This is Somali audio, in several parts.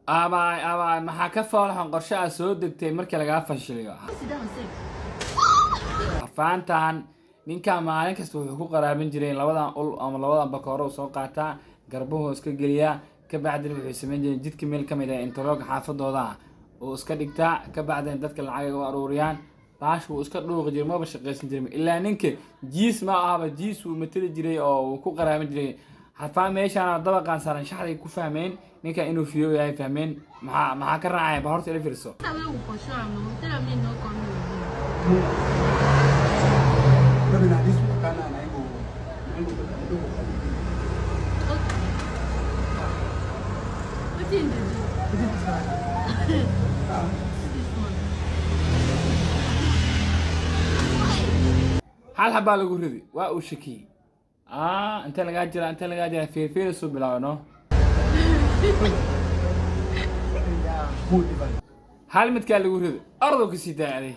أبا ما حكفوا لهم قرشة سود كتير مركي لقى فشليو فانتان ninka maalin kasta wuxuu ku qaraabin jiray labadan ul ama labadan bakooro soo qaata garbuhu iska geliya ka bacdina wuxuu sameyn jiray jidka meel kamid ah interlog xaafadooda oo iska dhigta ka bacdina dadka lacag u aruuriyaan baash uu iska dhuuq jiray ma shaqeysan jiray ilaa ninka jiis ma ahaba jiis uu matali jiray oo uu ku qaraabin jiray xafaa meeshaan dabaqan saaran shaxday ku fahmeen ninka inuu fiyo yahay fahmeen maxaa ka raacay ba horta ila fiirso hal xabaa lagu ridi waa uu shaki inta laga jira fiir soo bilaawno hal mid ka lagu ridi ardo ku sii daaday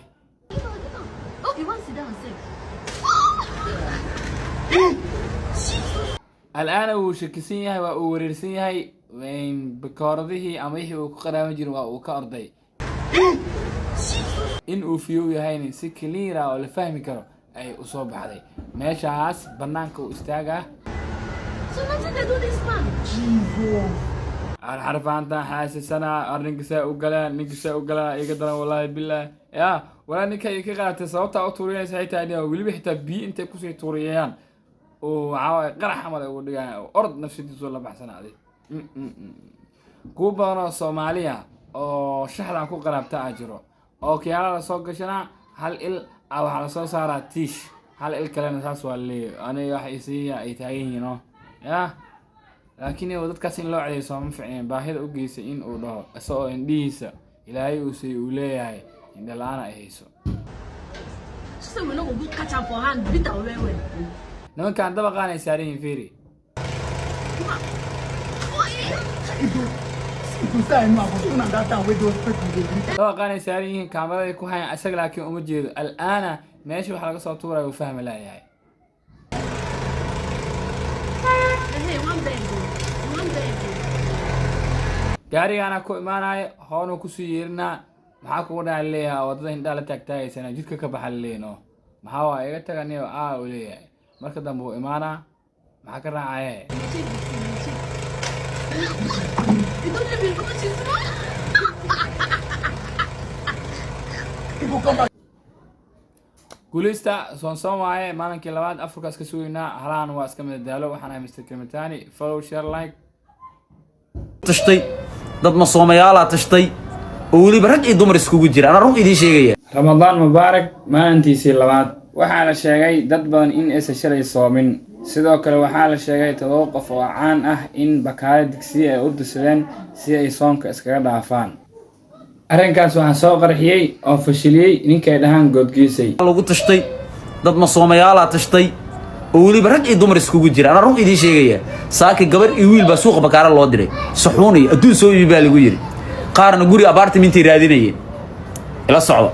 الآن هو شكسية وورثية وين بكارده أميه وقرام جرو وكاردي إن أوفيو يهيني سكليرا ولا فهم كرو أي أصاب هذا ماشي عاس بنانك واستاجا الحرف أنت حاسس أنا أرنكسا وقلا يقدر والله بالله يا ولا نكى كقات صوت أو توريان ساعتها أنا واللي بيحتاج بي أنت كوسي توريان وعاوي قرح عمله ودقان أرض نفسي تزول بحسن هذه كوبانا صوماليا أو شحن عن كو قراب تأجره أو كيالا سوق شنا هل أو على صار تيش هل كلام أساس واللي أنا يحيسية يتعين يا لكن يودت كاسين لو عليه صوم فعين باهر أوجيس إن أوضاع سو إنديسا إلهي وسي ولاي إن الآن أهيسو نمن كان دبقان يسارين فيري دبقان يسارين كاميرا يكون هاي أساق لكن أمجيد الآن ماشي وحلقة صوتورة وفهم لا ياي gaariga ana ku imaanay hoonu ku soo yeerna maxaa ku dhaaleeyaa wadada indha la taagtaaysan jidka ka baxaleeno maxaa waa iga taganayo u leeyahay marka dambe uu imaana maxaa ka raacay gulista soomaaye maalinkii labaad Afrikaas ka suuynaa halaan waa iska mid daalo waxaan Mr. Kemitani follow share like tashtay dad ma Soomaaliya tashtay oo waliba rag iyo dumar iskugu jira ana run idin sheegaya Ramadan Mubaarak maalintiisii labaad waxaa la sheegay dad badan in ay shalay soomin sidoo kale waxaa la sheegay todoba qof oo caan ah in bakaale digsi ay u disadeen si ay soonka iskaga dhaafaan arrinkaas waxaan soo qarxiyay oo fashiliyay ninkay dhahan godgiisay lagu tashtay dad ma Soomaaliya tashtay oo waliba rag iyo dumar iskugu jira ana run idin sheegaya saaki gabar iyo wiil ba suuqa bakaara loo diray saxuuni adduun soo iibaa lagu yiri qaarna guri apartment raadinayeen ila socdo